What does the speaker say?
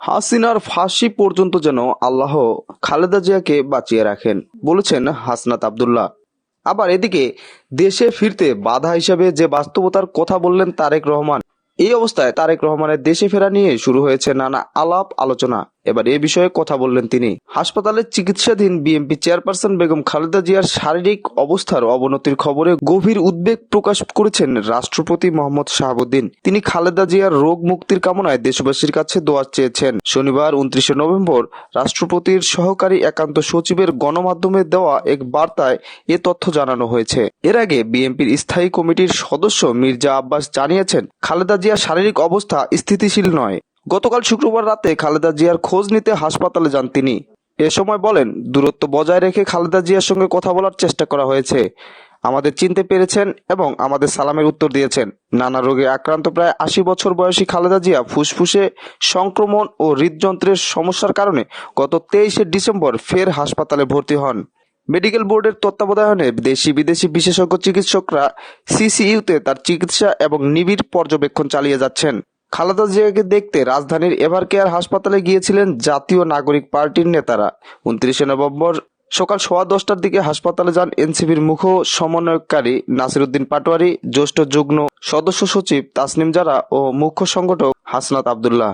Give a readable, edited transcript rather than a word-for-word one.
হাসিনার ফাঁসি পর্যন্ত যেন আল্লাহ খালেদা জিয়াকে বাঁচিয়ে রাখেন, বলেছেন হাসনাত আব্দুল্লাহ। আবার এদিকে দেশে ফিরতে বাধা হিসেবে যে বাস্তবতার কথা বললেন তারেক রহমান। এই অবস্থায় তারেক রহমানের দেশে ফেরা নিয়ে শুরু হয়েছে নানা আলাপ আলোচনা। এবার এ বিষয়ে কথা বললেন তিনি। হাসপাতালে চিকিৎসাধীন বিএনপি চেয়ারপারসন বেগম খালেদা জিয়ার শারীরিক অবস্থার অবনতির খবরে গভীর উদ্বেগ প্রকাশ করেছেন রাষ্ট্রপতি মোহাম্মদ শাহাবুদ্দিন। তিনি খালেদা জিয়ার রোগ মুক্তির কামনায় দেশবাসীর কাছে দোয়া চেয়েছেন। শনিবার 29 নভেম্বর রাষ্ট্রপতির সহকারী একান্ত সচিবের গণমাধ্যমে দেওয়া এক বার্তায় এ তথ্য জানানো হয়েছে। এর আগে বিএনপির স্থায়ী কমিটির সদস্য মির্জা আব্বাস জানিয়েছেন, খালেদা জিয়ার শারীরিক অবস্থা স্থিতিশীল নয়। গতকাল শুক্রবার রাতে খালেদা জিয়ার খোঁজ নিতে হাসপাতালে যান তিনি। এ সময় বলেন, দূরত্ব বজায় রেখে খালেদা জিয়ার সঙ্গে কথা বলার চেষ্টা করা হয়েছে। আমাদের চিনতে পেরেছেন এবং আমাদের সালামের উত্তর দিয়েছেন। নানা রোগে আক্রান্ত প্রায় 80 বছর বয়সী খালেদা জিয়া ফুসফুসে সংক্রমণ ও হৃদযন্ত্রের সমস্যার কারণে গত 23 ডিসেম্বর ফের হাসপাতালে ভর্তি হন। মেডিকেল বোর্ডের তত্ত্বাবধানে দেশি বিদেশি বিশেষজ্ঞ চিকিৎসকরা সিসিইউতে তার চিকিৎসা এবং নিবিড় পর্যবেক্ষণ চালিয়ে যাচ্ছেন। খালেদা জিয়াকে দেখতে রাজধানীর এভারকেয়ার হাসপাতালে গিয়েছিলেন জাতীয় নাগরিক পার্টির নেতারা। 29 নভেম্বর সকাল 10:15টার দিকে হাসপাতালে যান এনসিপির মুখ্য সমন্বয়কারী নাসির উদ্দিন পাটোয়ারি, জ্যেষ্ঠ যুগ্ম সদস্য সচিব তাসনিম জারা ও মুখ্য সংগঠক হাসনাত আব্দুল্লাহ।